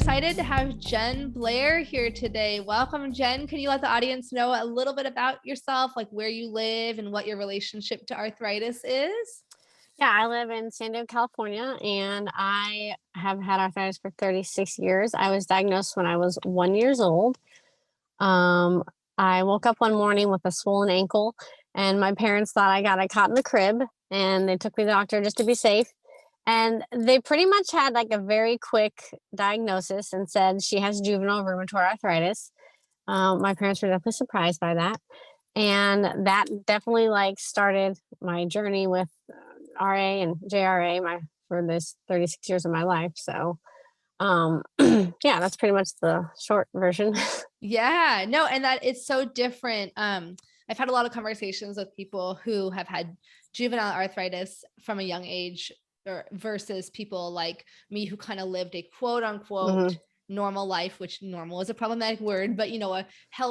excited to have Jen Blair here today. Welcome, Jen. Can you let the audience know a little bit about yourself, like where you live and what your relationship to arthritis is? Yeah, I live in San Diego, California, and I have had arthritis for 36 years. I was diagnosed when I was 1 year old. Um, I woke up one morning with a swollen ankle, and my parents thought I got caught in the crib, and they took me to the doctor just to be safe. And they pretty much had like a very quick diagnosis and said she has juvenile rheumatoid arthritis. My parents were definitely surprised by that. And that definitely like started my journey with RA and JRA for this 36 years of my life. So yeah, that's pretty much the short version. Yeah, no, and that it's so different. I've had a lot of conversations with people who have had juvenile arthritis from a young age or versus people like me who kind of lived a quote unquote hmm normal life, which normal is a problematic word, but a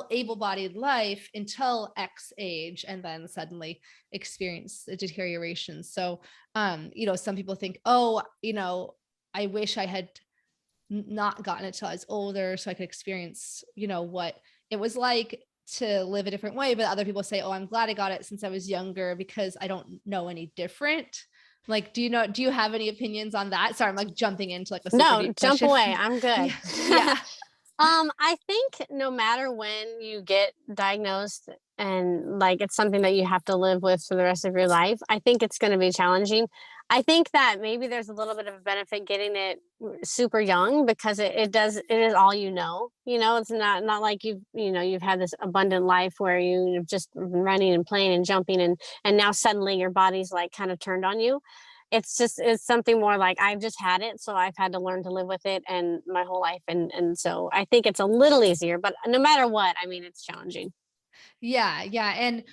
able-bodied life until X age and then suddenly experience a deterioration. So some people think, oh, I wish I had not gotten it till I was older so I could experience, what it was like to live a different way. But other people say, oh, I'm glad I got it since I was younger because I don't know any different. Like, do you have any opinions on that? Sorry, I'm like jumping into like a super No, deep jump question. away. I'm good. Yeah. Yeah. I think no matter when you get diagnosed and like it's something that you have to live with for the rest of your life, I think it's going to be challenging. I think that maybe there's a little bit of a benefit getting it super young because it is all it's not like you've had this abundant life where you've just been running and playing and jumping and now suddenly your body's like kind of turned on you. It's something more like I've just had it, so I've had to learn to live with it and my whole life, and so I think it's a little easier, but no matter what, I mean, it's challenging. Yeah, yeah, and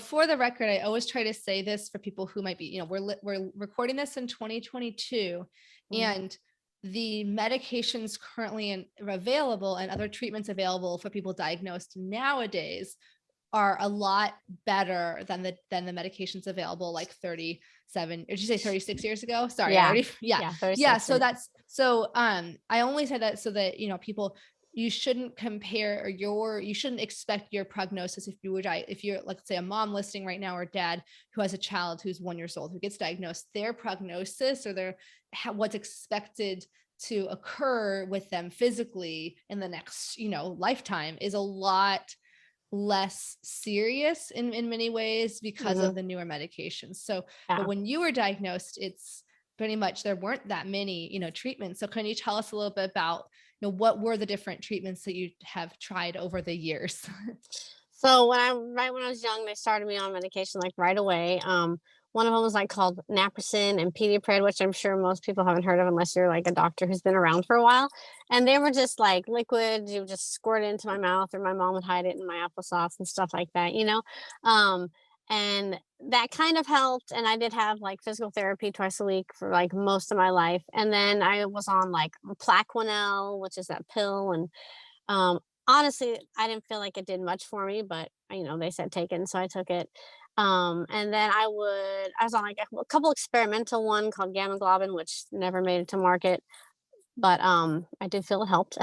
for the record, I always try to say this for people who might be, we're recording this in 2022, Mm. and the medications currently available and other treatments available for people diagnosed nowadays are a lot better than the medications available like 37, or did you say 36 years ago? Sorry, I Yeah, already, yeah. yeah, Yeah. 36 So years. I only said that so that, people, you shouldn't compare you shouldn't expect your prognosis if you're like, say a mom listening right now or dad who has a child who's 1 year old who gets diagnosed, their prognosis or what's expected to occur with them physically in the next, lifetime is a lot less serious in many ways because hmm of the newer medications. So, but yeah. when you were diagnosed, it's pretty much there weren't that many, treatments. So can you tell us a little bit about, what were the different treatments that you have tried over the years? So right when I was young, they started me on medication like right away. One of them was like called naproxen and pediapred, which I'm sure most people haven't heard of unless you're like a doctor who's been around for a while. And they were just like liquid. You would just squirt it into my mouth, or my mom would hide it in my applesauce and stuff like that. Um, and that kind of helped. And I did have like physical therapy twice a week for like most of my life. And then I was on like Plaquenil, which is that pill, and um, honestly, I didn't feel like it did much for me, but they said take it, and so I took it. And then I was on like a couple experimental one called gamma globin, which never made it to market, but I did feel it helped.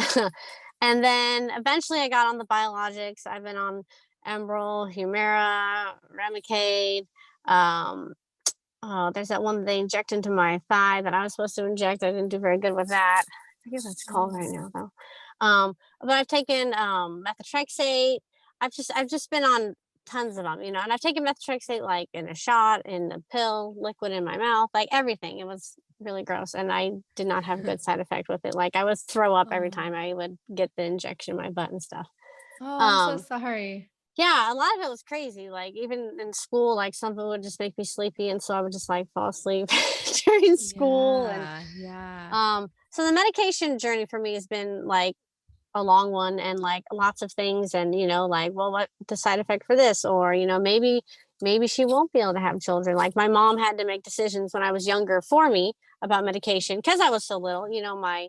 And then eventually I got on the biologics. I've been on Enbrel, Humira, Remicade. Um, oh, there's that one they inject into my thigh that I was supposed to inject. I didn't do very good with that. I forget what it's called right now though. But I've taken methotrexate. I've just been on tons of them, and I've taken methotrexate like in a shot, in a pill, liquid in my mouth, like everything. It was really gross, and I did not have good side effect with it. Like I would throw up every Oh, time I would get the injection in my butt and stuff. oh, I'm so Um, sorry. yeah, a lot of it was crazy. Like even in school, like something would just make me sleepy, and so I would just like fall asleep during school. And Yeah, yeah. so the medication journey for me has been like a long one, and like lots of things, and like, well, what the side effect for this, or maybe she won't be able to have children. Like my mom had to make decisions when I was younger for me about medication because I was so little. My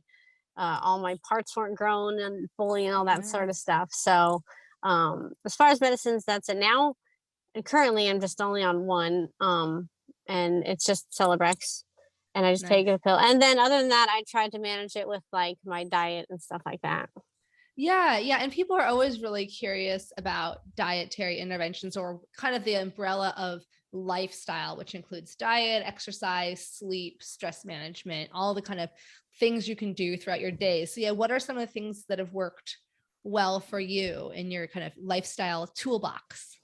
all my parts weren't grown and fully and all that sort Sure. of stuff. So as far as medicines, that's it now. And currently I'm just only on one, and it's just Celebrex. and I just take Nice. a pill. And then other than that, I try to manage it with like my diet and stuff like that. Yeah, yeah, and people are always really curious about dietary interventions or kind of the umbrella of lifestyle, which includes diet, exercise, sleep, stress management, all the kind of things you can do throughout your day. So yeah, what are some of the things that have worked well for you in your kind of lifestyle toolbox?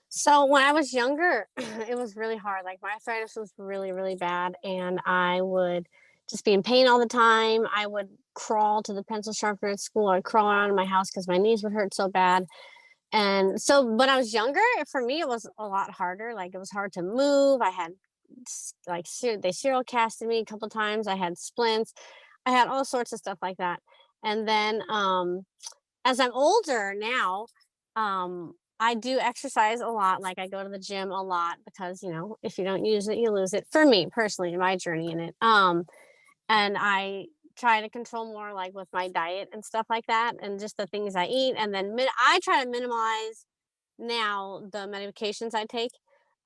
So when I was younger, it was really hard. Like my arthritis was really, really bad, and I would just be in pain all the time. I would crawl to the pencil sharpener at school. I'd crawl around in my house because my knees would hurt so bad. And so when I was younger, for me, it was a lot harder. Like it was hard to move. I had they serial casted me a couple times. I had splints. I had all sorts of stuff like that. And then as I'm older now, I do exercise a lot. Like I go to the gym a lot because, if you don't use it, you lose it. For me personally, my journey in it. And I try to control more like with my diet and stuff like that, and just the things I eat. And then I try to minimize now the medications I take,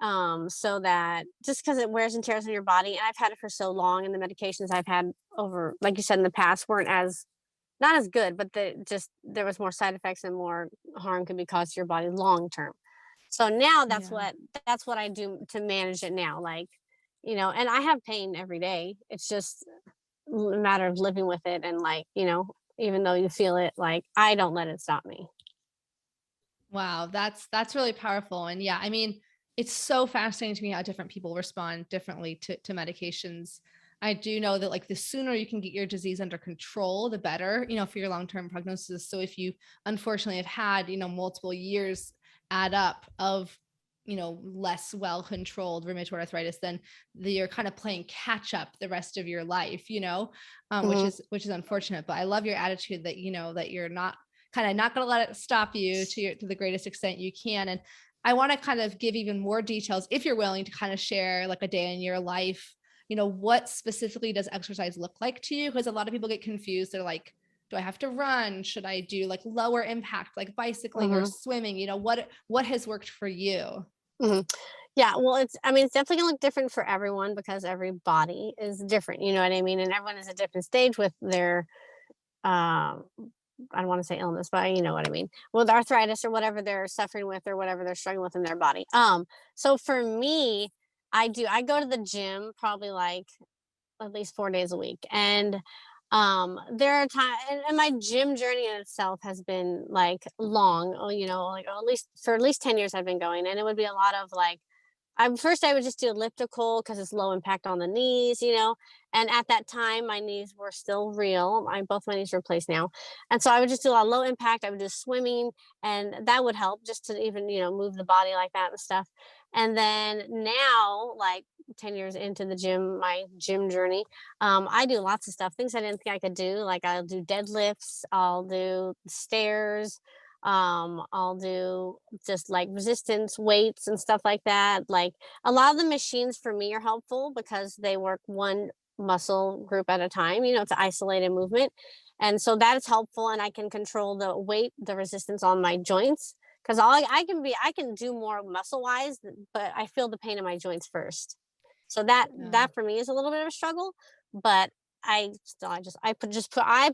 so that just because it wears and tears on your body, and I've had it for so long, and the medications I've had over, like you said, in the past weren't as not as good, but there was more side effects and more harm could be caused to your body long term. So now Yeah. that's what I do to manage it now. Like, and I have pain every day. It's just a matter of living with it, and like, even though you feel it, like I don't let it stop me. Wow, that's really powerful. And yeah, I mean, it's so fascinating to me how different people respond differently to medications. I do know that like the sooner you can get your disease under control, the better, for your long-term prognosis. So if you unfortunately have had, multiple years add up of, less well-controlled rheumatoid arthritis, then you're kind of playing catch up the rest of your life, which Hmm. is unfortunate. But I love your attitude that, that you're not going to let it stop you to the greatest extent you can. And I want to kind of give even more details if you're willing to kind of share like a day in your life. What specifically does exercise look like to you? Because a lot of people get confused. They're like, do I have to run? Should I do like lower impact, like bicycling or Hmm. swimming? What has worked for you? Hmm. Yeah, well, I mean, it's definitely gonna look different for everyone because every body is different. You know what I mean? And everyone is at a different stage with their um I don't want to say illness, but you know what I mean, with arthritis or whatever they're suffering with or whatever they're struggling with in their body. So for me, I go to the gym probably like at least 4 days a week. And there are times, and my gym journey in itself has been like long, like at least 10 years I've been going. And it would be a lot of like, first I would just do elliptical because it's low impact on the knees, and at that time my knees were still real. Both my knees are replaced now, and so I would just do a lot of low impact. I would do swimming, and that would help just to even move the body like that and stuff. And then now, like 10 years into my gym journey, I do lots of stuff, things I didn't think I could do. Like I'll do deadlifts, I'll do stairs, I'll do just like resistance weights and stuff like that. Like a lot of the machines for me are helpful because they work one muscle group at a time. It's an isolated movement, and so that is helpful, and I can control the weight, the resistance on my joints, because I can do more muscle wise, but I feel the pain in my joints first. So Yeah. that for me is a little bit of a struggle, but I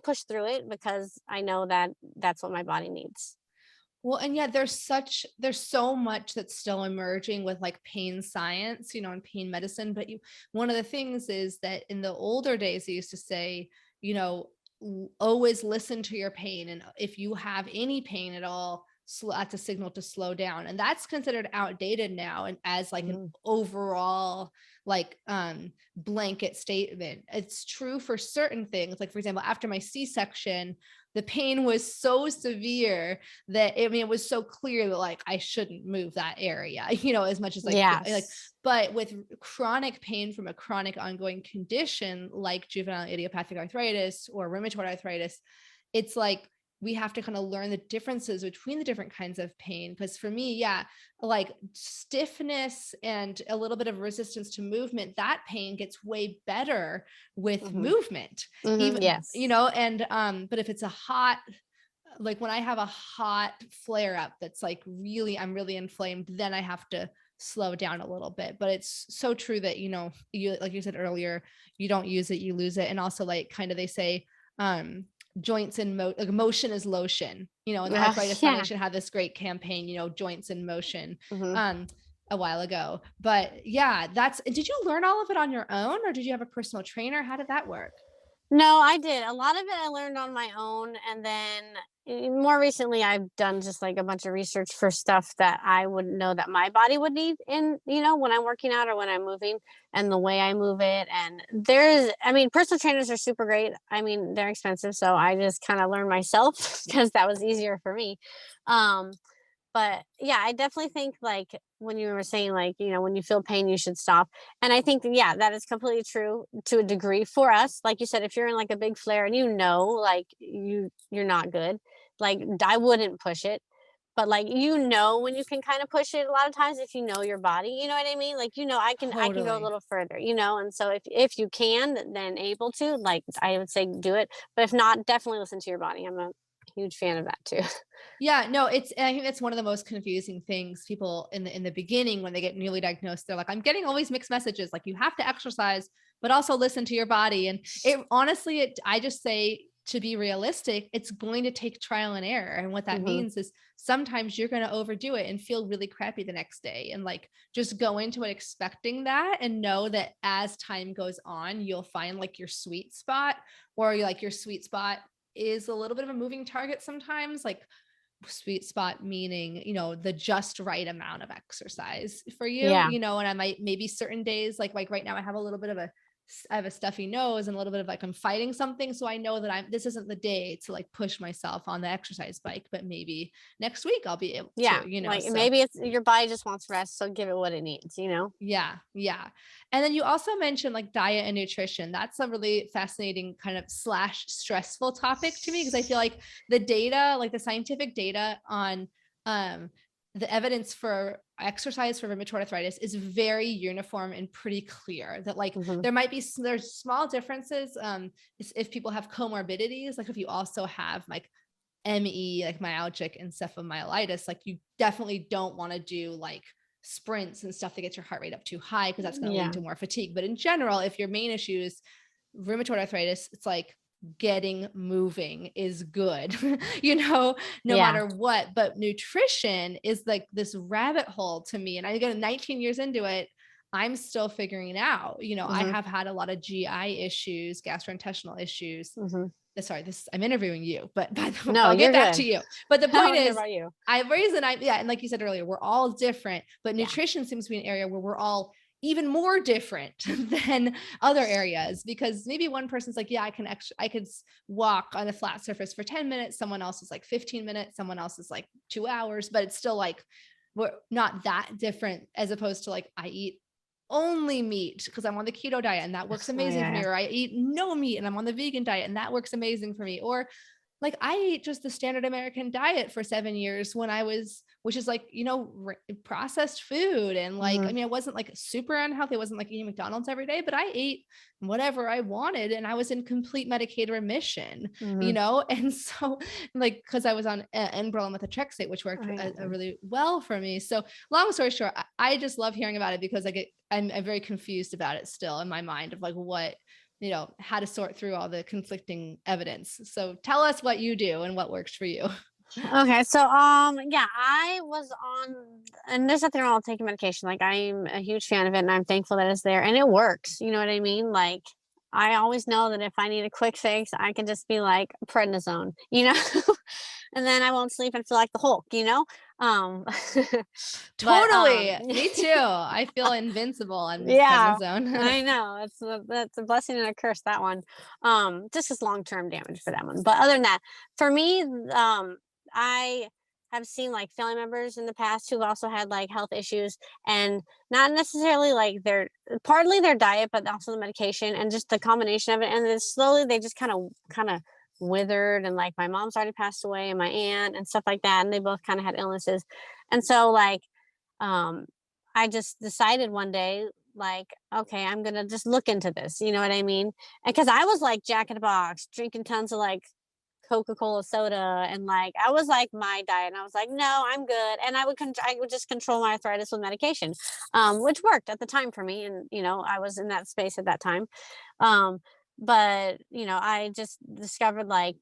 push through it because I know that that's what my body needs. Well, and yeah, there's so much that's still emerging with like pain science, and pain medicine. But one of the things is that in the older days, they used to say, always listen to your pain. And if you have any pain at all, that's a signal to slow down. And that's considered outdated now. And as like an Mhm. overall, like, blanket statement, it's true for certain things. Like, for example, after my C-section, the pain was so severe that it was so clear that like I shouldn't move that area, as much as like, Yes. but with chronic pain from a chronic ongoing condition like juvenile idiopathic arthritis or rheumatoid arthritis, it's like we have to kind of learn the differences between the different kinds of pain. Because for me, yeah, like stiffness and a little bit of resistance to movement, that pain gets way better with Hmm. movement. Hmm. Even, Yes. and but if it's a hot, like when I have a hot flare up that's like I'm really inflamed, then I have to slow down a little bit. But it's so true that, you, like you said earlier, you don't use it, you lose it. And also, like, kind of, they say, um, joints in like, motion is lotion, and the Arthritis Yeah. Foundation had this great campaign, joints in motion, Hmm. um, a while ago. But yeah, did you learn all of it on your own, or did you have a personal trainer? How did that work? No, I did. A lot of it I learned on my own. And then more recently, I've done just like a bunch of research for stuff that I would know that my body would need when I'm working out or when I'm moving and the way I move it. And I mean, personal trainers are super great. I mean, they're expensive. So I just kind of learned myself because that was easier for me. Um, but yeah, I definitely think like when you were saying like, when you feel pain, you should stop. And I think that, yeah, that is completely true to a degree for us. Like you said, if you're in like a big flare and like you're not good, like I wouldn't push it. But like when you can kind of push it a lot of times if you know your body, you know what I mean? Like, I can go a Totally. little further, and so if you can then able to, like I would say do it. But if not, definitely listen to your body. I'm a huge fan of that too. Yeah, no, I think that's one of the most confusing things. People in the beginning, when they get newly diagnosed, they're like, I'm getting all these mixed messages. Like, you have to exercise, but also listen to your body. And it honestly, I just say, to be realistic, it's going to take trial and error. And what that Hmm. means is sometimes you're going to overdo it and feel really crappy the next day. And like, just go into it expecting that, and know that as time goes on, you'll find like your sweet spot, or like your sweet spot is a little bit of a moving target sometimes. Like, sweet spot meaning, the just right amount of exercise for you, Yeah. and I might, maybe certain days, like right now I have a little bit of I have a stuffy nose and a little bit of like, I'm fighting something. So I know that this isn't the day to like push myself on the exercise bike, but maybe next week I'll be able Yeah, to, like so maybe it's your body just wants rest, so give it what it needs. yeah, yeah. And then you also mentioned like diet and nutrition. That's a really fascinating kind of slash stressful topic to me, because I feel like the data, like the scientific data on um the evidence for exercise for rheumatoid arthritis is very uniform and pretty clear. That like Hmm. there's small differences if people have comorbidities, like if you also have like ME, like myalgic encephalomyelitis, like you definitely don't want to do like sprints and stuff that gets your heart rate up too high, because that's going to lead Yeah. to more fatigue. But in general, if your main issue is rheumatoid arthritis, it's like getting moving is good, no Yeah. matter what. But nutrition is like this rabbit hole to me. And I get 19 years into it, I'm still figuring it out. I Hmm. have had a lot of GI issues, gastrointestinal issues. Hmm. Sorry, I'm interviewing you, but No, I'll get you're back to good. you. But the I point want to hear is, about you. yeah, and like you said earlier, we're all different, but Yeah. nutrition seems to be an area where we're all even more different than other areas, because maybe one person's like, yeah, I could walk on a flat surface for 10 minutes. Someone else is like 15 minutes. Someone else is like 2 hours, but it's still like, we're not that different, as opposed to like, I eat only meat because I'm on the keto diet and that works Oh amazing for me. yeah. Or I eat no meat and I'm on the vegan diet and that works amazing for me. Or like, I ate just the standard American diet for 7 years which is like, processed food. And like, I Hmm. mean, it wasn't like super unhealthy. It wasn't like eating McDonald's every day, but I ate whatever I wanted and I was in complete medicated remission, Hmm. And so like, cause I was on Enbrel and methotrexate, which worked Oh yeah. really well for me. So long story short, I just love hearing about it, because I'm very confused about it still in my mind of like what, how to sort through all the conflicting evidence. So tell us what you do and what works for you. Okay, so yeah, I was on, and there's nothing wrong with taking medication. Like I'm a huge fan of it, and I'm thankful that it's there, and it works. You know what I mean? Like I always know that if I need a quick fix, I can just be like prednisone. And then I won't sleep and feel like the Hulk. Um, but Totally. Me too. I feel invincible on yeah, prednisone. I know that's a blessing and a curse, that one. Just as long term damage for that one. But other than that, for me, I have seen like family members in the past who've also had like health issues, and not necessarily like partly their diet, but also the medication and just the combination of it. And then slowly they just kind of withered, and like my mom's already passed away and my aunt and stuff like that, and they both kind of had illnesses. And so like um I just decided one day, like, okay, I'm gonna just look into this. You know what I mean? Because I was like Jack in the Box, drinking tons of like Coca-Cola soda, and like I was like my diet, and I was like, no, I'm good. And I would just control my arthritis with medication, which worked at the time for me. And I was in that space at that time. Um, but I just discovered, like,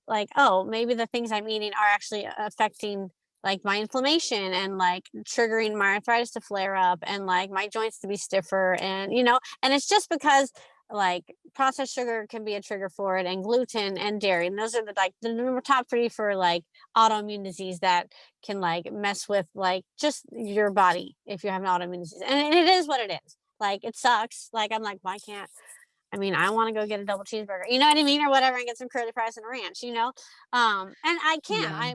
like, oh, maybe the things I'm eating are actually affecting like my inflammation, and like triggering my arthritis to flare up, and like my joints to be stiffer, and and it's just because like processed sugar can be a trigger for it, and gluten and dairy, and those are the top three for like autoimmune disease that can like mess with like just your body if you have an autoimmune disease. And it is what it is. Like, it sucks. Like, I'm like, why can't I mean, I want to go get a double cheeseburger, you know what I mean, or whatever, and get some curly fries and a ranch. And I can, Yeah.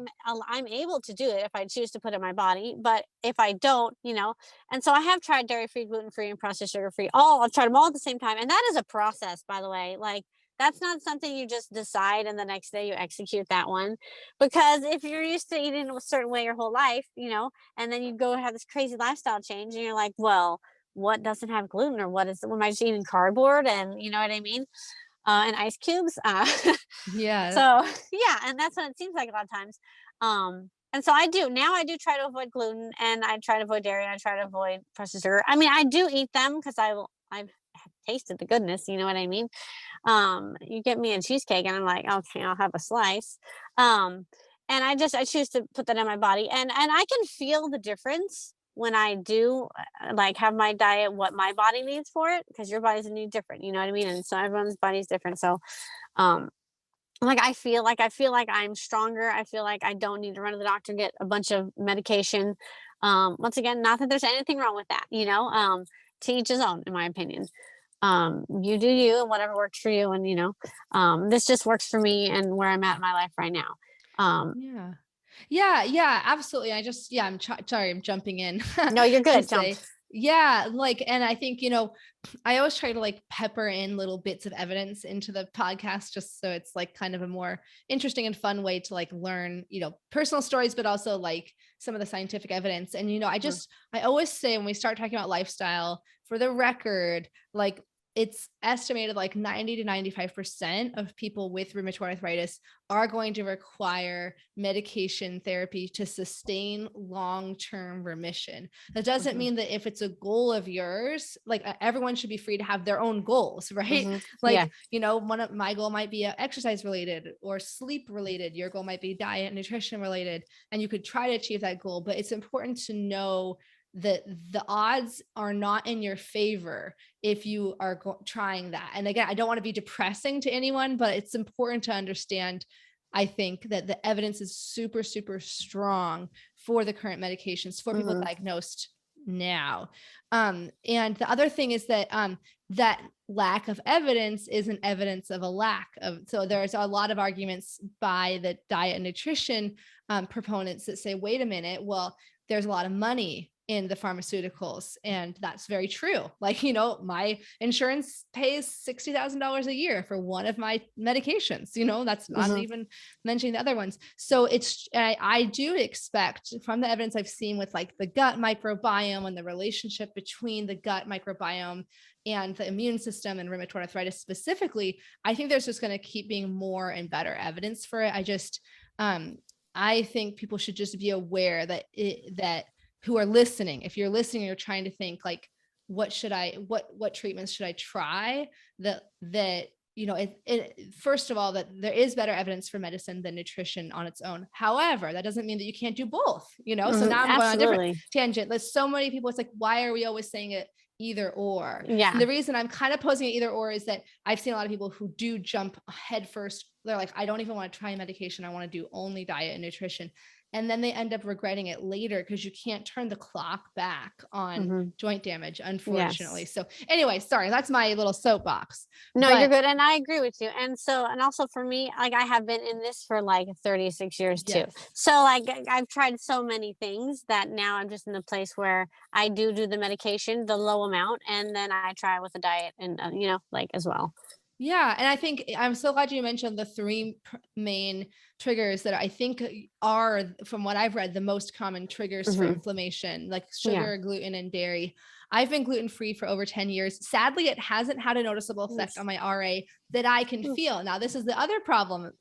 I'm able to do it if I choose to put it in my body, but if I don't, and so I have tried dairy free, gluten free, and processed sugar free. I've tried them all at the same time, and that is a process, by the way. Like, that's not something you just decide and the next day you execute that one, because if you're used to eating a certain way your whole life, and then you go have this crazy lifestyle change, and you're like, well, what doesn't have gluten, or what am I just eating cardboard, and you know what I mean, and ice cubes. Yeah. So yeah, and that's what it seems like a lot of times. And so I do try to avoid gluten, and I try to avoid dairy, and I try to avoid processed sugar. I mean, I do eat them because I've tasted the goodness, you know what I mean. You get me a cheesecake, and I'm like, okay, I'll have a slice. And I choose to put that in my body, and I can feel the difference when I do like have my diet, what my body needs for it, because your body's need different, you know what I mean? And so everyone's body's different. So um like I feel like I'm stronger. I feel like I don't need to run to the doctor and get a bunch of medication. Once again, not that there's anything wrong with that, to each his own, in my opinion. You do you, and whatever works for you. And this just works for me and where I'm at in my life right now. um Yeah. Yeah, yeah, absolutely. Sorry, I'm jumping in no, you're to good. Jump. say, yeah, like, and I think, I always try to like pepper in little bits of evidence into the podcast just so it's like kind of a more interesting and fun way to like learn, personal stories, but also like some of the scientific evidence. And, Mhm. I always say when we start talking about lifestyle, for the record, like, it's estimated like 90 to 95% of people with rheumatoid arthritis are going to require medication therapy to sustain long-term remission. That doesn't Mhm. mean that if it's a goal of yours, like, everyone should be free to have their own goals, right? Mhm. Yeah. Like, one of my goal might be exercise related or sleep related. Your goal might be diet and nutrition related, and you could try to achieve that goal. But it's important to know that the odds are not in your favor if you are trying that. And again, I don't want to be depressing to anyone, but it's important to understand, I think, that the evidence is super, super strong for the current medications for people Mhm. diagnosed now. And the other thing is that that lack of evidence isn't evidence of a lack of. So there's a lot of arguments by the diet and nutrition proponents that say, wait a minute, well, there's a lot of money in the pharmaceuticals. And that's very true. Like, my insurance pays $60,000 a year for one of my medications, that's not Mhm. even mentioning the other ones. So I do expect, from the evidence I've seen with like the gut microbiome and the relationship between the gut microbiome and the immune system and rheumatoid arthritis specifically, I think there's just going to keep being more and better evidence for it. I think people should just be aware that who are listening, if you're listening, you're trying to think like, what treatments should I try, that first of all, that there is better evidence for medicine than nutrition on its own. However, that doesn't mean that you can't do both, so Mhm. now I'm going on a different Absolutely. tangent. There's so many people, it's like, why are we always saying it either or? And Yeah. the reason I'm kind of posing it either or is that I've seen a lot of people who do jump head first. They're like, I don't even want to try medication, I want to do only diet and nutrition. And then they end up regretting it later because you can't turn the clock back on Mhm. joint damage, unfortunately. Yes. So anyway, sorry, that's my little soapbox. No, you're But good, and I agree with you. And also for me, like, I have been in this for like 36 years too. yes. So like I've tried so many things that now I'm just in the place where I do the medication, the low amount, and then I try with the diet, and like, as well. Yeah, and I think I'm so glad you mentioned the three main triggers that I think are, from what I've read, the most common triggers for Mhm. inflammation, like Yeah. sugar, gluten, and dairy. I've been gluten-free for over 10 years. Sadly, it hasn't had a noticeable effect on my RA that I can feel. Now, this is the other problem.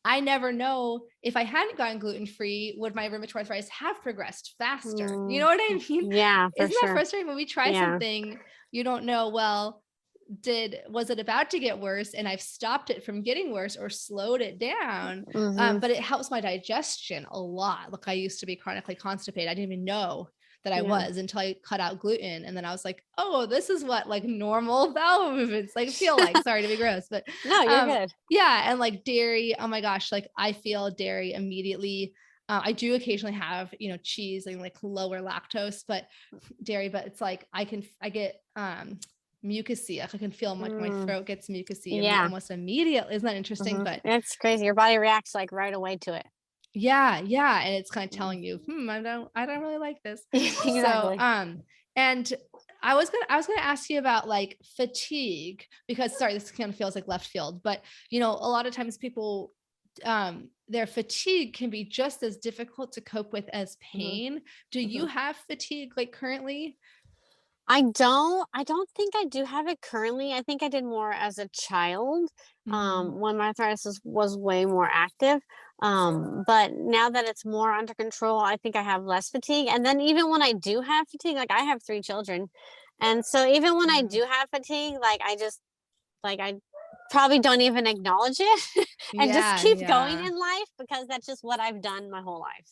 I never know if I hadn't gotten gluten-free, would my rheumatoid arthritis have progressed faster? You know what I mean? Yeah, for Isn't that sure. frustrating when we try something, you don't know, well, was it about to get worse and I've stopped it from getting worse or slowed it down? But it helps my digestion a lot. Look, I used to be chronically constipated. I didn't even know that I was until I cut out gluten. And then I was like, oh, this is what like normal bowel movements like feel like. Sorry to be gross, but No, you're good. yeah. And like dairy, oh my gosh, like I feel dairy immediately. I do occasionally have, you know, cheese and like lower lactose, but dairy, but it's like I get mucusy. I can feel like my throat gets mucusy almost immediately. Isn't that interesting? But it's crazy. Your body reacts like right away to it. yeah. And it's kind of telling you, I don't really like this. Exactly. So, and I was gonna ask you about like fatigue, because sorry, this kind of feels like left field, but you know, a lot of times people, their fatigue can be just as difficult to cope with as pain. Do you have fatigue like currently? I don't think I do have it currently. I think I did more as a child, when my arthritis was way more active. But now that it's more under control, I think I have less fatigue. And then even when I do have fatigue, like I have 3 children. And so even when I do have fatigue, like I probably don't even acknowledge it and just keep going in life because that's just what I've done my whole life.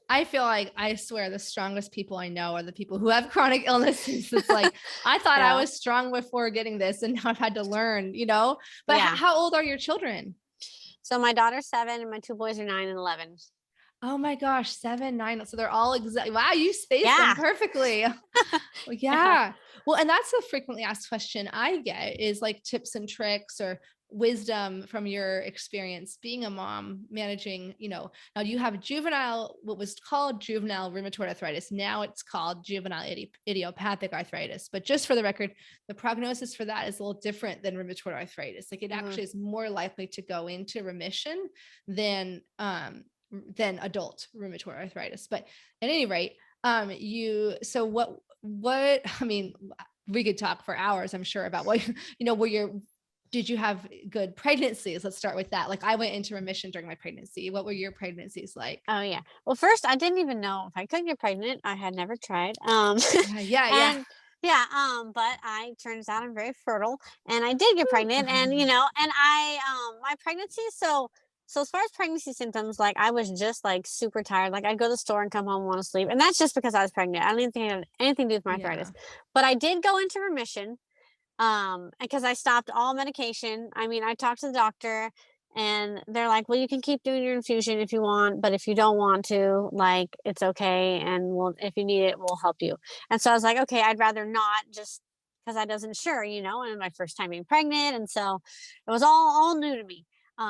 I feel like, I swear, the strongest people I know are the people who have chronic illnesses. It's like, I thought I was strong before getting this, and now I've had to learn, you know, but how old are your children? So my daughter's 7 and my 2 boys are 9 and 11. Oh my gosh, 7, 9. So they're all exactly, wow, you spaced them perfectly. Well, yeah. Well, and that's a frequently asked question I get, is like tips and tricks or wisdom from your experience being a mom, managing, you know, now you have what was called juvenile rheumatoid arthritis. Now it's called juvenile idiopathic arthritis. But just for the record, the prognosis for that is a little different than rheumatoid arthritis. Like it actually is more likely to go into remission than adult rheumatoid arthritis. But at any rate, so what, I mean, we could talk for hours, I'm sure, about what, you know, did you have good pregnancies? Let's start with that. Like I went into remission during my pregnancy. What were your pregnancies like? Oh yeah. Well, first I didn't even know if I could get pregnant. I had never tried. Yeah. But turns out I'm very fertile and I did get pregnant and, you know, and my pregnancy, so as far as pregnancy symptoms, like I was just like super tired. Like I'd go to the store and come home and want to sleep. And that's just because I was pregnant. I don't even think it had anything to do with my arthritis. But I did go into remission because I stopped all medication. I mean, I talked to the doctor and they're like, well, you can keep doing your infusion if you want, but if you don't want to, like, it's okay. And if you need it, we'll help you. And so I was like, okay, I'd rather not, just because I wasn't sure, you know, and my first time being pregnant. And so it was all new to me. But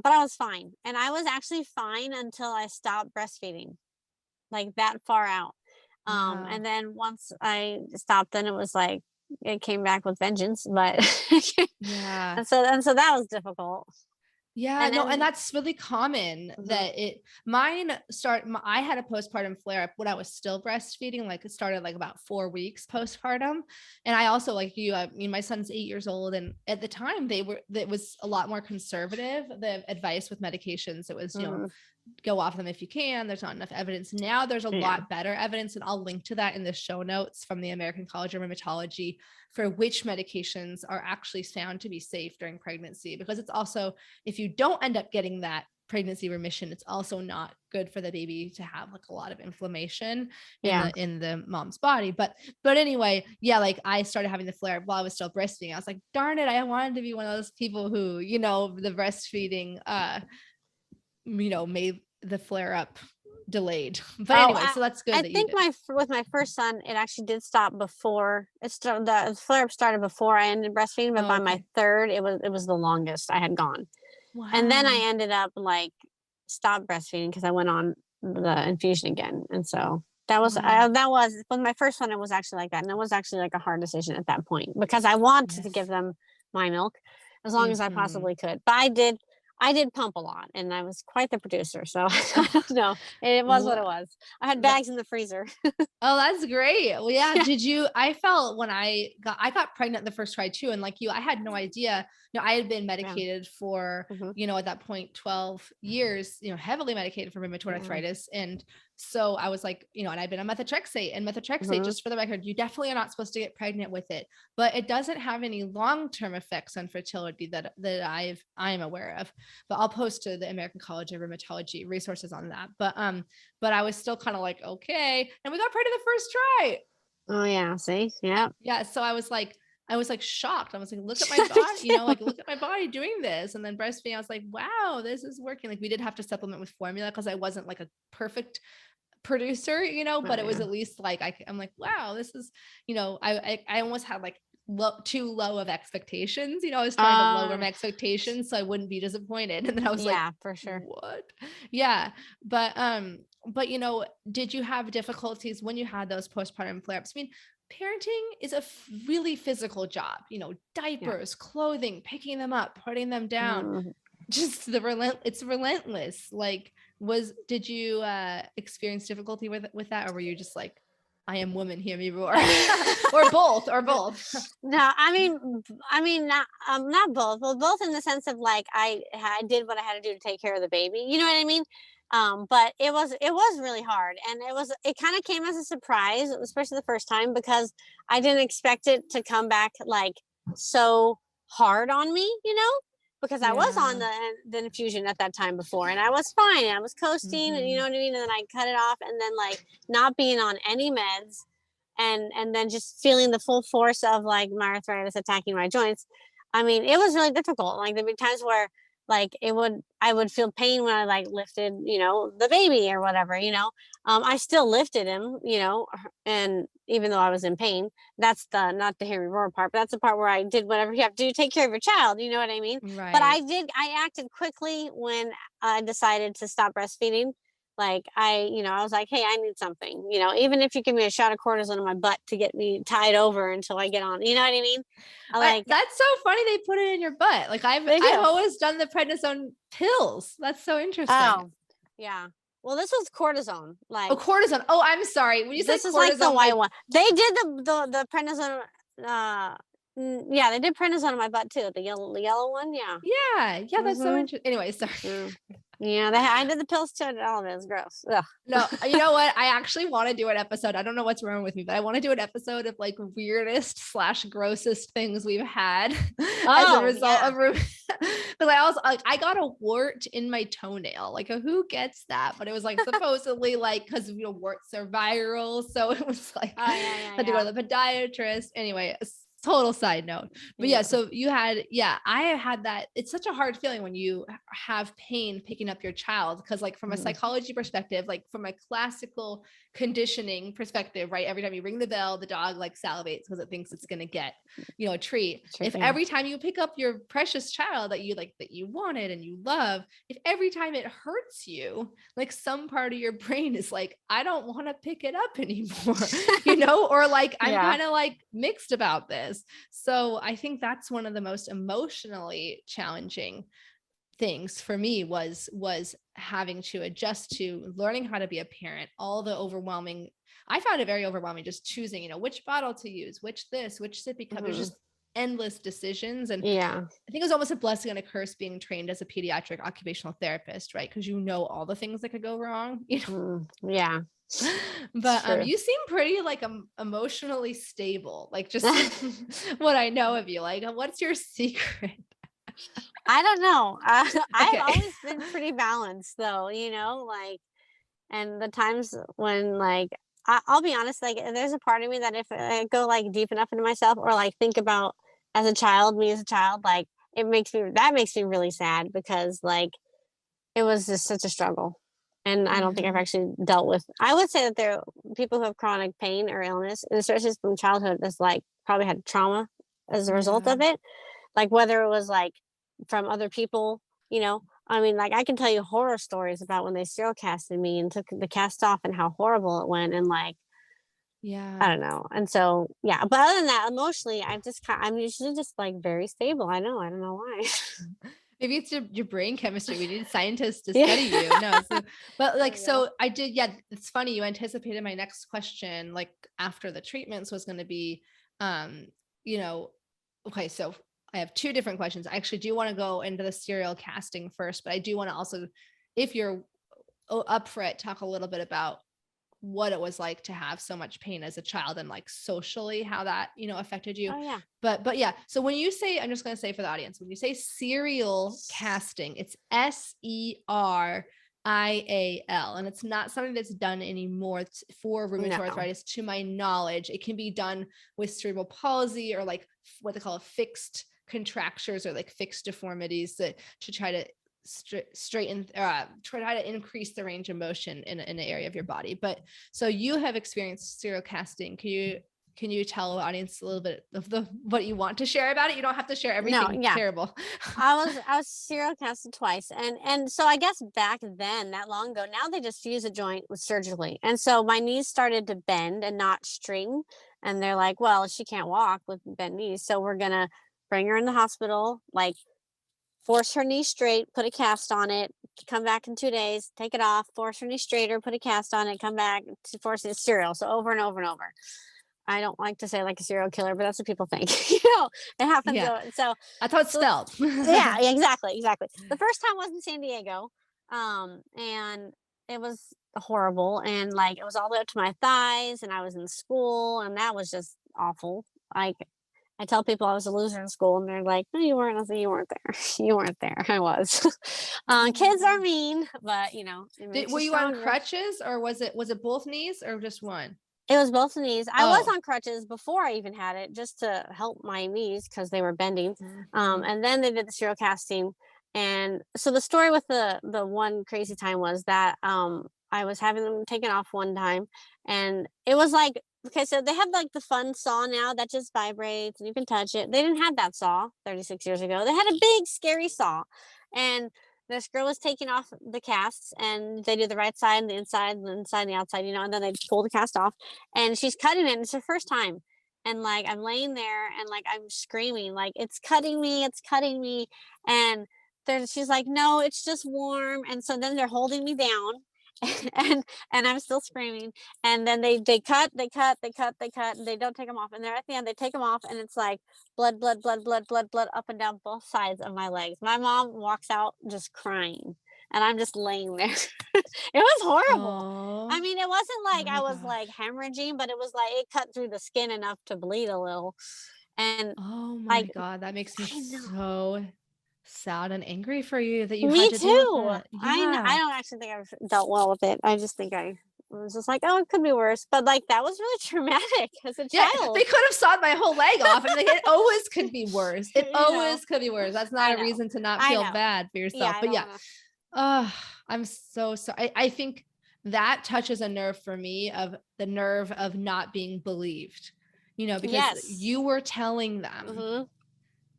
I was fine. And I was actually fine until I stopped breastfeeding, like that far out. And then once I stopped, then it was like, it came back with vengeance, but and so that was difficult. Yeah, and that's really common that I had a postpartum flare up when I was still breastfeeding. Like it started like about 4 weeks postpartum. And I also, like you, I mean, my son's 8 years old. And at the time it was a lot more conservative. The advice with medications, it was, you know, go off them if you can. There's not enough evidence. Now there's a lot better evidence. And I'll link to that in the show notes from the American College of Rheumatology for which medications are actually found to be safe during pregnancy, because it's also, if you don't end up getting that pregnancy remission, it's also not good for the baby to have like a lot of inflammation in the mom's body. But anyway, like I started having the flare while I was still breastfeeding. I was like, darn it, I wanted to be one of those people who, you know, the breastfeeding, you know, made the flare up delayed. But anyway, so that's good. I think with my first son, it actually did stop before it started. The flare up started before I ended breastfeeding, but by my third, it was the longest I had gone. Wow. And then I ended up like stopped breastfeeding because I went on the infusion again, and so that was with my first one. It was actually like that, and it was actually like a hard decision at that point because I wanted to give them my milk as long as I possibly could. But I did pump a lot, and I was quite the producer, so I don't know. It was what it Wha- was. I had bags in the freezer. Oh, that's great. Well, yeah. Yeah. I felt when I got pregnant the first try too. And like you, I had no idea, I had been Yeah. medicated for, Mhm. at that point, 12 years, heavily medicated for rheumatoid Yeah. arthritis. And so I was like, and I've been on methotrexate, Mhm. just for the record, you definitely are not supposed to get pregnant with it, but it doesn't have any long-term effects on fertility that I'm aware of. But I'll post to the American College of Rheumatology resources on that. But I was still kind of like, okay. And we got pregnant the first try. Oh, yeah, see? Yeah. Yeah. So I was like shocked. I was like, look at my body, like look at my body doing this. And then breastfeeding, I was like, wow, this is working. Like we did have to supplement with formula because I wasn't like a perfect producer, Oh, but it was yeah. at least like, I'm like, wow, this is, I almost had like too low of expectations. I was trying to lower Uh, my expectations so I wouldn't be disappointed. And then I was like, yeah, for sure. what? Yeah. But did you have difficulties when you had those postpartum flare-ups? I mean, parenting is a really physical job, Yeah. diapers, clothing, picking them up, putting them down, Mhm. just it's relentless. Like, did you experience difficulty with that, or were you just like, I am woman, hear me roar? or both. No, not both. Well, both in the sense of like I did what I had to do to take care of the baby. You know what I mean? But it was really hard, and it kind of came as a surprise, especially the first time, because I didn't expect it to come back like so hard on me. Because I was on Yeah. the infusion at that time before, and I was fine, and I was coasting, and you know Mhm. what I mean. And then I cut it off, and then like not being on any meds, and then just feeling the full force of like my arthritis attacking my joints. I mean, it was really difficult. Like there'd be times where like I would feel pain when I like lifted, the baby or whatever. I still lifted him, and even though I was in pain, that's the not the hairy roar part, but that's the part where I did whatever you have to do to take care of your child. You know what I mean? But Right. I acted quickly when I decided to stop breastfeeding. Like I was like, hey, I need something. Even if you give me a shot of cortisone in my butt to get me tied over until I get on. You know what I mean? I like That's so funny they put it in your butt. Like I've they I've do. always done the prednisone pills. That's so interesting. Oh, yeah. Well, this was cortisone. Oh, Like cortisone. Oh, I'm sorry. When you said this is like the cortisone, white one. They did the prednisone. Yeah, they did prednisone in my butt too. The yellow one. Yeah. yeah, that's so Mm-hmm. interesting. Anyway, sorry. Yeah. Yeah. I did the pills too. And all of it was gross. Ugh. No, you know what? I actually want to do an episode. I don't know what's wrong with me, but I want to do an episode of like weirdest/grossest things we've had as a Oh result yeah. of because I also like I got a wart in my toenail. Like who gets that? But it was like supposedly like because warts are viral. So it was like Oh yeah yeah had to go yeah to the podiatrist. Anyway, total side note. But yeah, yeah. so I had that. It's such a hard feeling when you have pain picking up your child because like from a Mhm. psychology perspective, like from a classical conditioning perspective, right? Every time you ring the bell, the dog like salivates because it thinks it's going to get, a treat. Sure, If yeah. every time you pick up your precious child that you wanted and you love, if every time it hurts you, like some part of your brain is like, I don't want to pick it up anymore, or like I'm Yeah. kind of like mixed about this. So I think that's one of the most emotionally challenging things for me was having to adjust to learning how to be a parent, all the overwhelming. I found it very overwhelming just choosing, which bottle to use, which sippy cup. There's Mhm. just endless decisions. And Yeah. I think it was almost a blessing and a curse being trained as a pediatric occupational therapist, right? Because all the things that could go wrong, Yeah. It's But true. you seem pretty like emotionally stable, like just what I know of you. Like, what's your secret? I don't know. I've Okay. always been pretty balanced though, like, and the times when like I'll be honest, like there's a part of me that if I go like deep enough into myself or like think about me as a child, like that makes me really sad because like it was just such a struggle. And I don't think I've Yeah. actually dealt with. I would say that there are people who have chronic pain or illness, and especially from childhood, that's like probably had trauma as a result Yeah. of it. Like whether it was like from other people, I mean, like I can tell you horror stories about when they serial casted me and took the cast off and how horrible it went, and like I Yeah. don't know. And so yeah, but other than that, emotionally, I'm usually just like very stable. I don't know why. Maybe it's your brain chemistry. We need scientists to Yeah. study you. No, so, but There like, you go. so I did. Yeah, it's funny. You anticipated my next question, like after the treatments was going to be, um, you know, okay. So I have two different questions. I actually do want to go into the serial casting first, but I do want to also, if you're up for it, talk a little bit about what it was like to have so much pain as a child and like socially how that, affected you. Oh yeah. But yeah, so when you say, I'm just going to say for the audience, when you say serial casting, it's SERIAL, and it's not something that's done anymore for rheumatoid No. arthritis to my knowledge. It can be done with cerebral palsy or like what they call fixed contractures or like fixed deformities to try to straighten try to increase the range of motion in an area of your body. But so you have experienced serial casting. Can you tell the audience a little bit of what you want to share about it? You don't have to share No, everything yeah. terrible. I was serial casted twice. And so I guess back then, that long ago, now they just fuse a joint with surgically. And so my knees started to bend and not straighten. And they're like, well, she can't walk with bent knees. So we're gonna bring her in the hospital, like force her knee straight, put a cast on it, come back in 2 days, take it off, force her knee straighter, put a cast on it, come back to force it serial. So over and over and over. I don't like to say like a serial killer, but that's what people think. It happens. Yeah, So that's how it's so spelled. yeah, exactly. The first time was in San Diego, and it was horrible, and like it was all the way up to my thighs, and I was in school, and that was just awful. Like I tell people I was a loser in school, and they're like, "No, you weren't." I was like, "You weren't there. You weren't there. I was." Oh my Kids are God. mean, but it makes Were you you on stronger. crutches or was it both knees or just one? It was both knees. I was Oh. on crutches before I even had it, just to help my knees because they were bending. Mhm. And then they did the serial casting. And so the story with the one crazy time was that I was having them taken off one time, and it was like, okay, so they have like the fun saw now that just vibrates and you can touch it. They didn't have that saw 36 years ago. They had a big scary saw, and this girl was taking off the casts, and they do the right side and the inside and the inside and the outside, and then they pull the cast off, and she's cutting it, and it's her first time. And like I'm laying there and like I'm screaming, like it's cutting me. And she's like, no, it's just warm. And so then they're holding me down and I'm still screaming. And then they cut, and they don't take them off. And they're at the end, they take them off, and it's like blood up and down both sides of my legs. My mom walks out just crying, and I'm just laying there. It was horrible. I Oh mean, it wasn't like I my was like gosh. hemorrhaging, but it was like it cut through the skin enough to bleed a little. And Oh my like, God. That makes me I know. so sad and angry for you that you had Me to deal with too. that. I know. I Yeah. don't actually think I've dealt well with it. I just think I was just like, oh, it could be worse. But like that was really traumatic as a Yeah, child. they could have sawed my whole leg off. I mean, like, it always could be worse. It You know. always could be worse. That's not I a know. reason to not I feel know. bad for Yeah, yourself. I But don't yeah, want to. oh, I'm so sorry. I think that touches a nerve for me of the nerve of not being believed, because Yes. you were telling them Mm-hmm.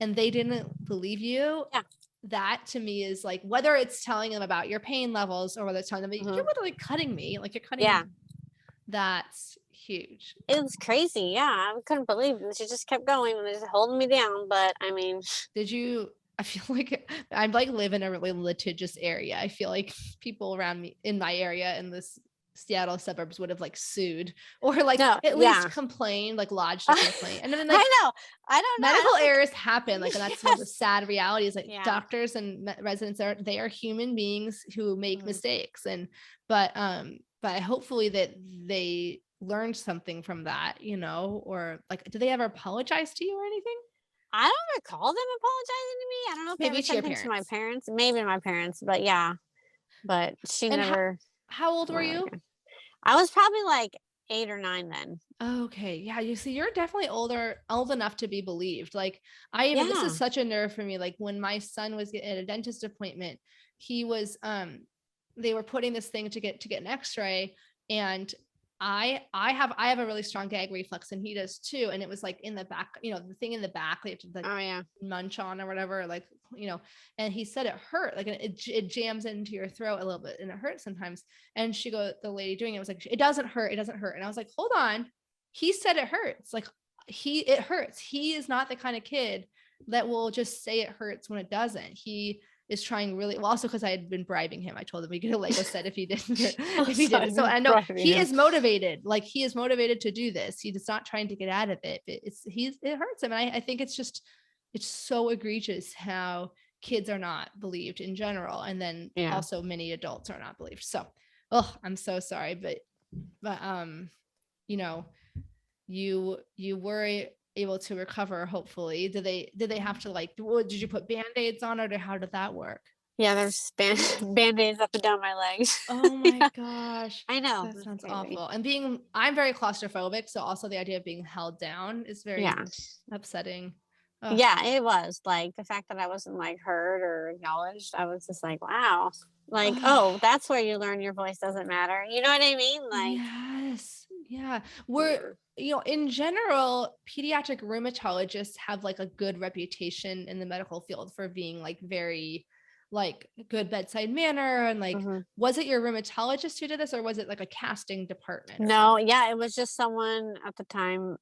and they didn't believe you. Yeah. That to me is like, whether it's telling them about your pain levels or whether it's telling them Mm-hmm. you're literally cutting me, like you're cutting Yeah. me. That's huge. It was crazy. Yeah. I couldn't believe it. She just kept going and just holding me down. But I mean, Did you? I feel like I'm like live in a really litigious area. I feel like people around me in my area in this Seattle suburbs would have like sued or like no. at least Yeah. complained, like lodged a complaint. And then like I know. I don't know. I medical don't think. errors happen, like, and that's one of the Yes. sad realities. Like Yeah. doctors and residents they are human beings who make Mhm. mistakes, and but hopefully that they learned something from that, or like, do they ever apologize to you or anything? I don't recall them apologizing to me. I don't know if they ever Maybe to said your anything to my parents. parents. Maybe my parents, but yeah. But she And never how old were went you? again. I was probably like 8 or 9 then. Okay. Yeah. You see, you're definitely old enough to be believed. Like this is Yeah. such a nerve for me. Like when my son was at a dentist appointment, he was, they were putting this thing to get an x-ray, and I have a really strong gag reflex and he does too. And it was like in the back, the thing in the back, they have to like Oh yeah. munch on or whatever, like, and he said it hurt, like it jams into your throat a little bit and it hurts sometimes. And the lady doing it was like, it doesn't hurt. It doesn't hurt. And I was like, hold on. He said it hurts. Like it hurts. He is not the kind of kid that will just say it hurts when it doesn't. is trying really well, also because I had been bribing him. I told him we get a Lego set if he didn't Oh, if he sorry, didn't. So I know bribing he him. is motivated. Like he is motivated to do this. He's not trying to get out of it. It hurts him. And I think it's so egregious how kids are not believed in general. And then Yeah. also many adults are not believed. So, oh, I'm so sorry. But you know, you were able to recover, hopefully. Did they have to like, did you put band-aids on it, or how did that work? Yeah, there's band-aids up and down my legs. Oh my Yeah, gosh, I know. that That's sounds crazy. awful. And I'm very claustrophobic, so also the idea of being held down is very Yeah. upsetting. Ugh. Yeah, it was like the fact that I wasn't like heard or acknowledged. I was just like, wow. Like, oh, that's where you learn your voice doesn't matter. You know what I mean? Like, Yes. Yeah. yeah. In general, pediatric rheumatologists have like a good reputation in the medical field for being like very like good bedside manner. And like, Mhm. was it your rheumatologist who did this, or was it like a casting department or No, something? yeah, it was just someone at the time,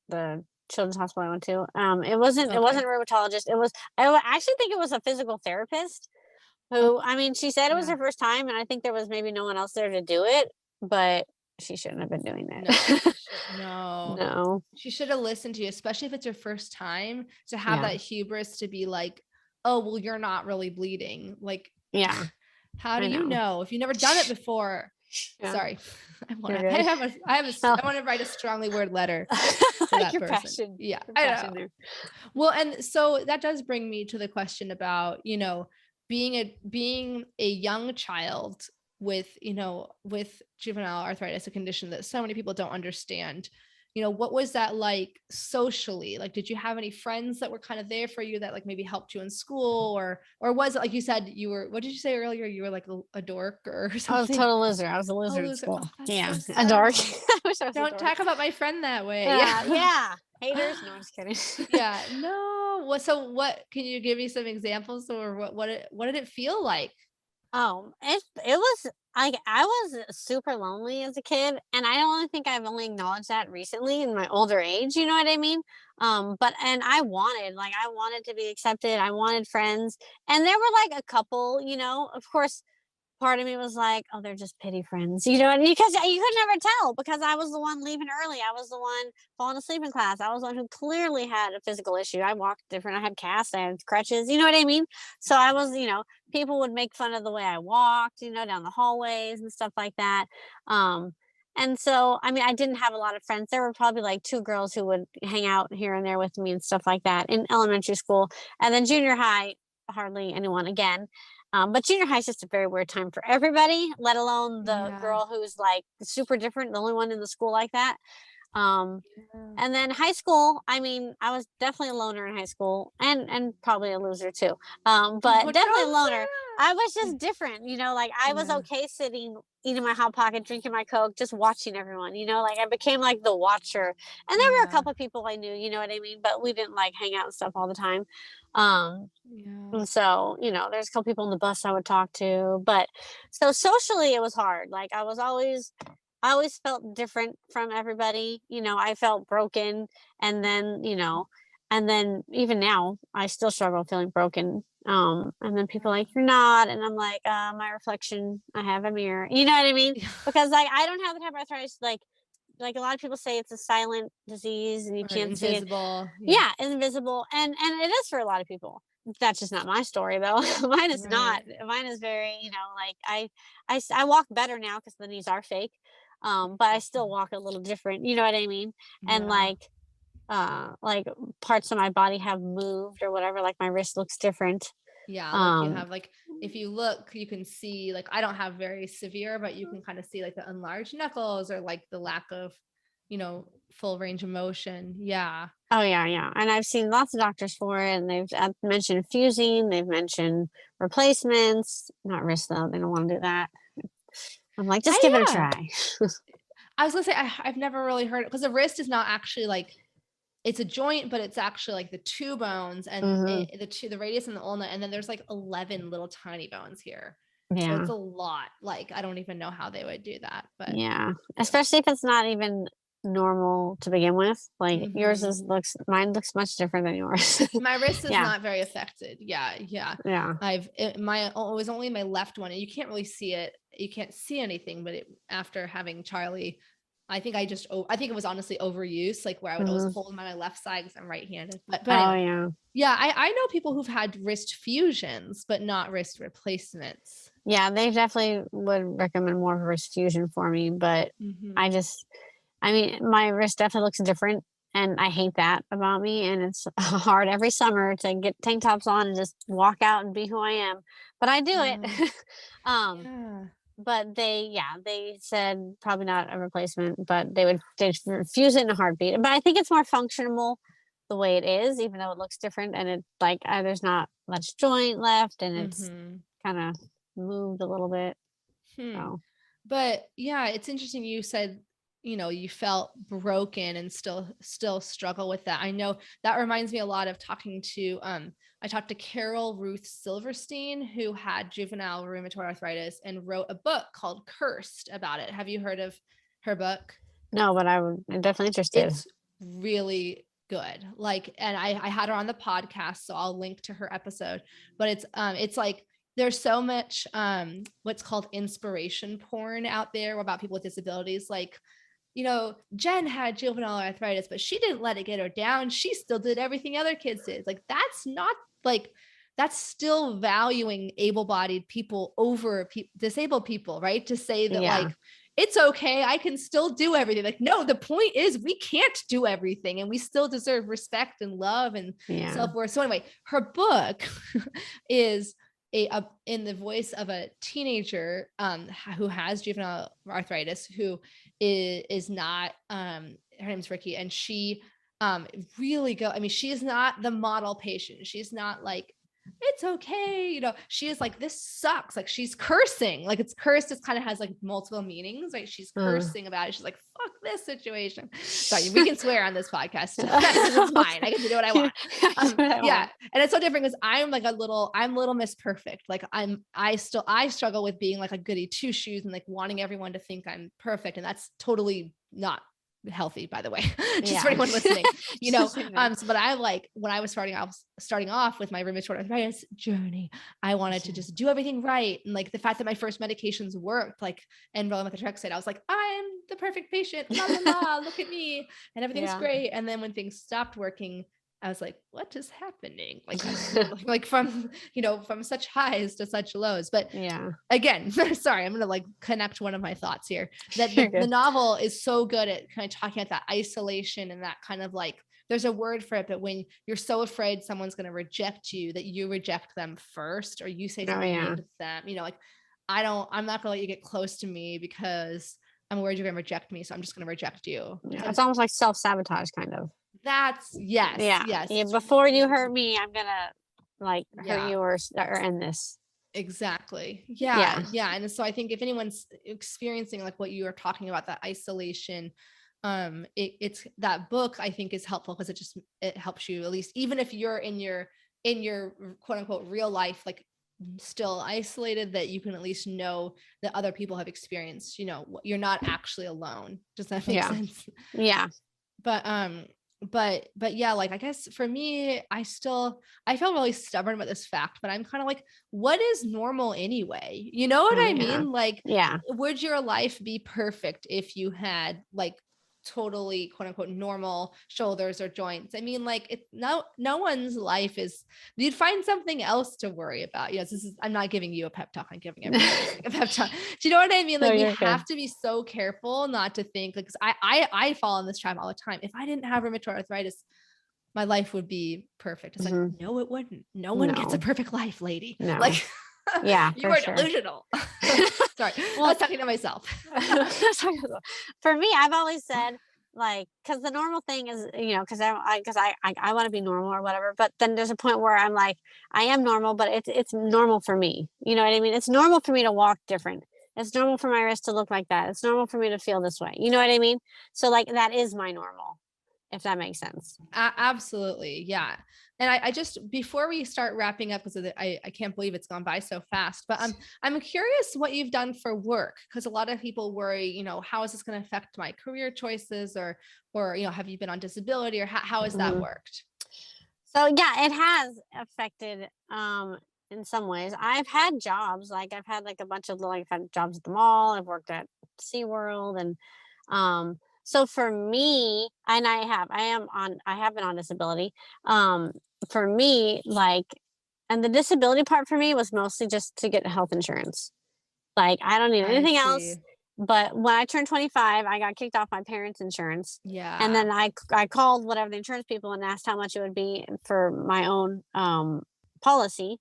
the children's hospital I went to. It Okay. wasn't a rheumatologist. Actually think it was a physical therapist Oh, who, I mean, she said it was yeah. her first time, and I think there was maybe no one else there to do it, but she shouldn't have been doing No, she that. should. No, No. she should have listened to you, especially if it's your first time, to have Yeah. that hubris to be like, oh, well, you're not really bleeding. Like, Yeah, how do I you know. know if you never done it before? Yeah, Sorry. you're good. Oh, I want to write a strongly worded letter to that your person. passion. Yeah, Your I know. passion there. Well, and so that does bring me to the question about, being a young child with, with juvenile arthritis, a condition that so many people don't understand. What was that like socially? Like, did you have any friends that were kind of there for you that like maybe helped you in school, or was it like you said what did you say earlier? You were like a dork or I was a something? total loser. I was a A loser in loser. school. Oh, that's Yeah, so a dork. sad. I wish I was a Don't dork. talk about my friend that way. Yeah. Yeah. Haters. No, I'm just kidding. Yeah, no. What can you give me some examples, or what did it feel like? It was like I was super lonely as a kid, and I only think I've only acknowledged that recently in my older age. You know what I mean? But and I wanted to be accepted. I wanted friends, and there were like a couple. Of course, part of me was like, "Oh, they're just pity friends," and because you could never tell because I was the one leaving early. I was the one falling asleep in class. I was the one who clearly had a physical issue. I walked different. I had casts. I had crutches. You know what I mean? So I was, people would make fun of the way I walked, down the hallways and stuff like that. Um, and so, I mean, I didn't have a lot of friends. There were probably like two girls who would hang out here and there with me and stuff like that in elementary school, and then junior high, hardly anyone again. But junior high is just a very weird time for everybody, let alone the Yeah. girl who's like super different, the only one in the school like that. Um, Yeah. and then high school, I mean, I was definitely a loner in high school and probably a loser too. Oh, But definitely a don't say loner. I was that. just different, like I was Yeah. okay sitting, eating my hot pocket, drinking my Coke, just watching everyone, like I became like the watcher. And there were a Yeah. couple of people I knew, you know what I mean? But we didn't like hang out and stuff all the time. Um, Yeah. and so, there's a couple people on the bus I would talk to, but so socially it was hard. Like I always felt different from everybody. I felt broken, and then, and then even now I still struggle feeling broken. And then people are like, you're not, and I'm like, my reflection, I have a mirror. You know what I mean? Yeah. Because like I don't have the type of arthritis like a lot of people say it's a silent disease and you Or can't see it. invisible. Yeah. Yeah, it's invisible, and it is for a lot of people. That's just not my story though. Mine is not. Right. Mine is very, like I walk better now because the knees are fake. But I still walk a little different. You know what I mean? And Yeah. like parts of my body have moved or whatever. Like my wrist looks different. Yeah. Like you Um, have like, if you look, you can see like, I don't have very severe, but you can kind of see like the enlarged knuckles, or like the lack of, full range of motion. Yeah. oh yeah. And I've seen lots of doctors for it, and they've mentioned fusing. They've mentioned replacements. Not wrist though. They don't want to do that. I'm like, just give it a Yeah. try. I was gonna say I've never really heard it, because the wrist is not actually like, it's a joint, but it's actually like the two bones, and Hmm. the radius and the ulna, and then there's like 11 little tiny bones here. So Yeah. it's a lot. Like I don't even know how they would do that, but Yeah. Especially if it's not even normal to begin with. Like yours is mine looks much different than yours. My wrist is Yeah. not very affected. Yeah. Yeah. It was only my left one, and you can't really see it. You can't see anything, but after having Charlie, I think I think it was honestly overuse, like where I would always Mhm. hold my left side because I'm right-handed. But Oh anyway, yeah. yeah, I know people who've had wrist fusions, but not wrist replacements. Yeah, they definitely would recommend more wrist fusion for me, but I Mhm. just I mean, my wrist definitely looks different, and I hate that about me, and it's hard every summer to get tank tops on and just walk out and be who I am, but I do Yeah. it. Um, Yeah. but they said probably not a replacement, but they'd fuse it in a heartbeat, but I think it's more functional the way it is, even though it looks different, and it like, there's not much joint left, and it's Mhm. kinda moved a little bit, Hmm. so But yeah, it's interesting you said, you felt broken and still struggle with that. I know that reminds me a lot of talking to I talked to Carol Ruth Silverstein, who had juvenile rheumatoid arthritis and wrote a book called Cursed about it. Have you heard of her book? no, but I'm definitely interested. It's really good. Like, and I had her on the podcast, so I'll link to her episode. But it's like there's so much what's called inspiration porn out there about people with disabilities. Like, Jen had juvenile arthritis, but she didn't let it get her down. She still did everything other kids did. Like, that's still valuing able-bodied people over disabled people, right? To say that, Yeah. like, it's okay, I can still do everything. Like, no, the point is we can't do everything, and we still deserve respect and love and Yeah. self-worth. So anyway, her book is in the voice of a teenager who has juvenile arthritis, who is not her name's Ricky, and she really I mean, she is not the model patient. She's not like, it's okay, she is like, this sucks. Like, she's cursing, like, it's cursed, it kind of has like multiple meanings, right? She's Uh. cursing about it. She's like, fuck this situation. Sorry, we can swear on this podcast because it's mine. I get to do what I want. Yeah, and it's so different because I'm like I'm little Miss Perfect. Like, I struggle with being like a goody two shoes and like wanting everyone to think I'm perfect, and that's totally not healthy, by the way. Just for Yeah. anyone listening, Just so you know. but I, like, when I was starting off with my rheumatoid arthritis journey, I wanted to just do everything right, and like the fact that my first medications worked, like methotrexate, I was like, I'm the perfect patient, la la la, look at me, and everything's Yeah. great. And then when things stopped working, I was like, what is happening? Like from such highs to such lows. But Yeah. again, sorry, I'm going to like connect one of my thoughts here, that You're the good. novel is so good at kind of talking about that isolation and that kind of like, there's a word for it, but when you're so afraid someone's going to reject you, that you reject them first, or you say Oh something mean yeah. to them, like, I'm not going to let you get close to me because I'm worried you're going to reject me. So I'm just going to reject you. Yeah. It's almost like self-sabotage kind of. That's yes, Yeah. yes. Yeah. Before you hurt me, I'm gonna like hurt Yeah, you or end this. exactly. Yeah, Yeah. yeah. And so I think if anyone's experiencing like what you are talking about, that isolation, it's that book, I think, is helpful because it helps you, at least even if you're in your quote unquote real life, like still isolated, that you can at least know that other people have experienced, you're not actually alone. Does that make Yeah. sense? Yeah. But yeah, like, I guess for me, I feel really stubborn about this fact, but I'm kind of like, what is normal anyway? You know what Oh I yeah. mean? Like, Yeah. would your life be perfect if you had like totally quote unquote normal shoulders or joints? I mean, like, no one's life is, you'd find something else to worry about. I'm not giving you a pep talk, I'm giving everybody listening a pep talk. Do you know what I mean? No, Like, we you're have good. to be so careful not to think, like, 'cause I fall in this trap all the time. If I didn't have rheumatoid arthritis, my life would be perfect. It's like, Hmm. no, it wouldn't. No one gets a No. perfect life, lady. No. Like, Yeah, you for are sure. delusional. Sorry, I Well, was talking to myself. for me, I've always said, like, because the normal thing is, because I want to be normal or whatever. But then there's a point where I'm like, I am normal, but it's normal for me. You know what I mean? It's normal for me to walk different. It's normal for my wrist to look like that. It's normal for me to feel this way. You know what I mean? So like that is my normal. if that makes sense. Absolutely. Yeah. And I just, before we start wrapping up, because I can't believe it's gone by so fast, but I'm curious what you've done for work. Cause a lot of people worry, how is this going to affect my career choices, or, have you been on disability, or how has that Mhm. worked? So yeah, it has affected in some ways. I've had jobs, like I've had like a bunch of like I've had jobs at the mall, I've worked at SeaWorld, and so for me, and I have been on disability. Um for me, like, and the disability part for me was mostly just to get health insurance. Like, I don't need I anything see. else. But when I turned 25, I got kicked off my parents' insurance. And Yeah. then I called whatever the insurance people and asked how much it would be for my own policy.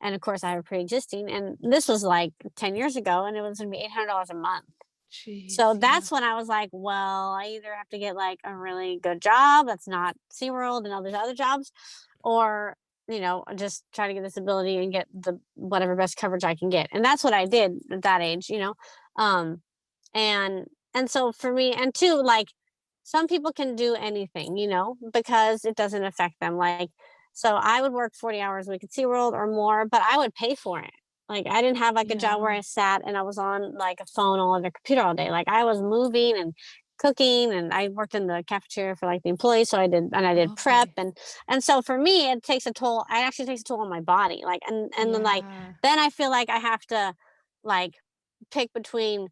And of course, I have a pre existing. And this was like 10 years ago, and it was going to be $800 a month. So Jeez. Yeah. that's when I was like, well, I either have to get like a really good job that's not SeaWorld and all these other jobs, or, just try to get this ability and get the whatever best coverage I can get. And that's what I did at that age. Um, and so for me, and two, like, some people can do anything, because it doesn't affect them. Like, so I would work 40 hours a week at SeaWorld or more, but I would pay for it. Like, I didn't have like a job where Yeah. I sat and I was on like a phone or the computer all day. Like, I was moving and cooking, and I worked in the cafeteria for like the employees. So I did prep, Okay. and so for me, it takes a toll. It actually takes a toll on my body. Like, and then like, Yeah. then I feel like I have to like pick between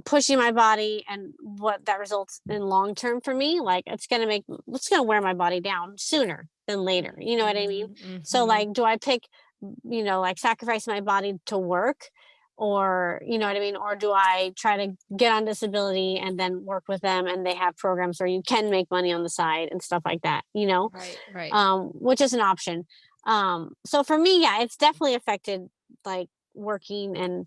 pushing my body and what that results in long term for me. Like, it's gonna wear my body down sooner than later. You know what I mean? So Mm-hmm. like, do I pick, like, sacrifice my body to work, or you know what I mean? Or do I try to get on disability and then work with them, and they have programs where you can make money on the side and stuff like that. Right. Right. Which is an option. So for me, yeah, it's definitely affected like working. And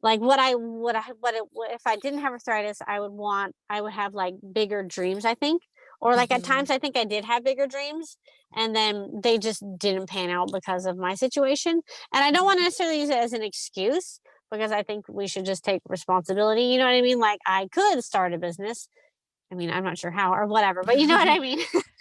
like, if I didn't have arthritis, I would have like bigger dreams, I think. Or like at Mm-hmm. times I think I did have bigger dreams, and then they just didn't pan out because of my situation. And I don't want to necessarily use it as an excuse, because I think we should just take responsibility. You know what I mean? Like, I could start a business. I mean, I'm not sure how or whatever, but you know what I mean?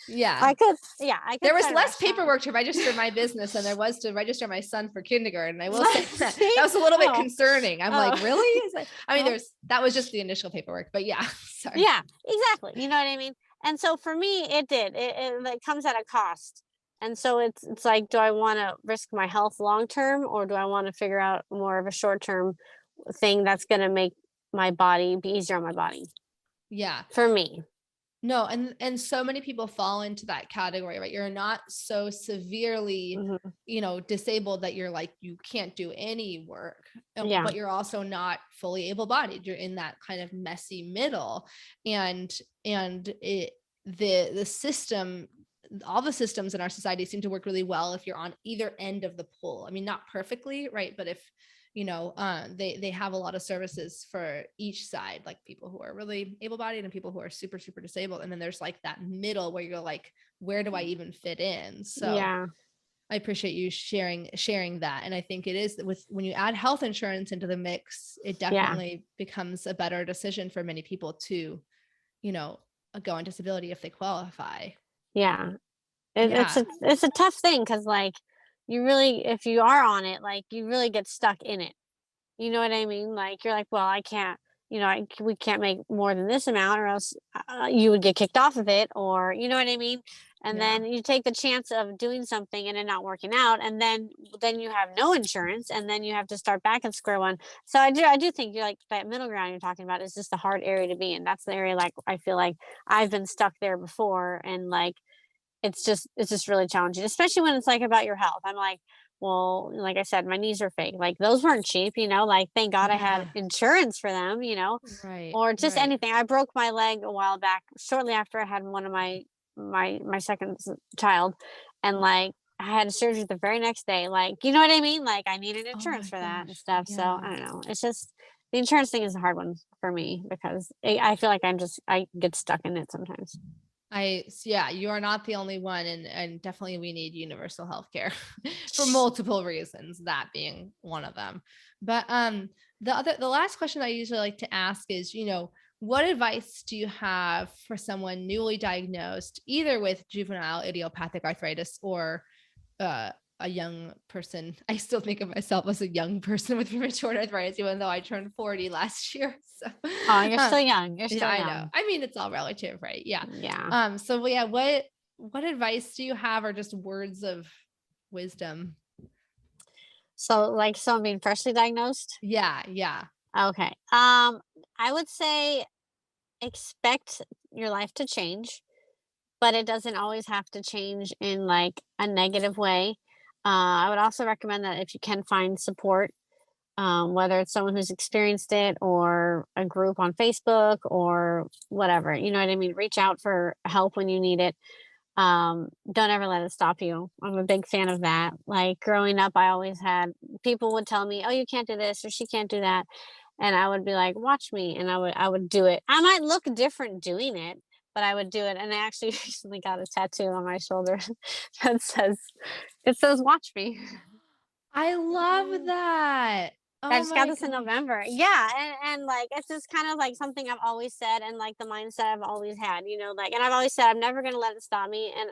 Yeah. I could, yeah, I There could was start a less restaurant. paperwork to register my business than there was to register my son for kindergarten. I will say that See? that was a little bit Oh, concerning. I'm like, oh. really? I mean, Well, that was just the initial paperwork, but yeah, sorry. yeah, exactly. You know what I mean? And so for me, it did. It like comes at a cost. And so it's like, do I want to risk my health long term, or do I want to figure out more of a short term thing that's going to make my body be easier on my body? Yeah. For me. No, and so many people fall into that category, right? You're not so severely, Hmm. disabled that you're like you can't do any work, Yeah. but you're also not fully able-bodied. You're in that kind of messy middle, and the system, all the systems in our society seem to work really well if you're on either end of the pole. I mean, not perfectly, right? But if they have a lot of services for each side, like people who are really able-bodied and people who are super super disabled, and then there's like that middle where you're like, where do I even fit in? So Yeah. I appreciate you sharing that. And I think it is with, when you add health insurance into the mix, it Yeah. definitely becomes a better decision for many people to you know go on disability if they qualify. Yeah. Yeah. It's a tough thing, because like, you really, if you are on it, like, you really get stuck in it. You know what I mean? Like, you're like, well, I can't, we can't make more than this amount, or else you would get kicked off of it, or, you know what I mean? And Yeah. then you take the chance of doing something and it not working out, and then you have no insurance, and then you have to start back at square one. So I do think you're like, that middle ground you're talking about is just a hard area to be in. That's the area, like, I feel like I've been stuck there before, and like, it's just really challenging, especially when it's like about your health. I'm like, well, like I said, my knees are fake. Like, those weren't cheap. Like, thank God I had Yeah. insurance for them. Right. Or just Right. anything. I broke my leg a while back, shortly after I had one of my second child, and like, I had surgery the very next day. Like, you know what I mean? Like, I needed Oh insurance my for that and gosh. stuff. So Yeah. I don't know. It's just, the insurance thing is a hard one for me, because I feel like I get stuck in it sometimes. Yeah, you are not the only one, and definitely we need universal health care for multiple reasons, that being one of them. But the last question I usually like to ask is, what advice do you have for someone newly diagnosed, either with juvenile idiopathic arthritis or uh, a young person? I still think of myself as a young person with rheumatoid arthritis, even though I turned 40 last year. So, Oh, you're uh, still young. You're yeah, still I know. young. I mean, it's all relative, right? Yeah. Yeah. So yeah, what advice do you have, or just words of wisdom? So, like, someone being freshly diagnosed? Yeah, yeah. Okay. I would say expect your life to change, but it doesn't always have to change in like a negative way. I would also recommend that if you can find support, whether it's someone who's experienced it or a group on Facebook or whatever, you know what I mean? Reach out for help when you need it. Don't ever let it stop you. I'm a big fan of that. Like growing up, I always had people would tell me, "Oh, you can't do this or she can't do that." And I would be like, "Watch me." And I would do it. I might look different doing it, but I would do it. And I actually recently got a tattoo on my shoulder that says "Watch me." I love that. I Oh just got my this in gosh. November. Yeah, and like it's just kind of like something I've always said and like the mindset I've always had, like and I've always said I'm never gonna let it stop me. And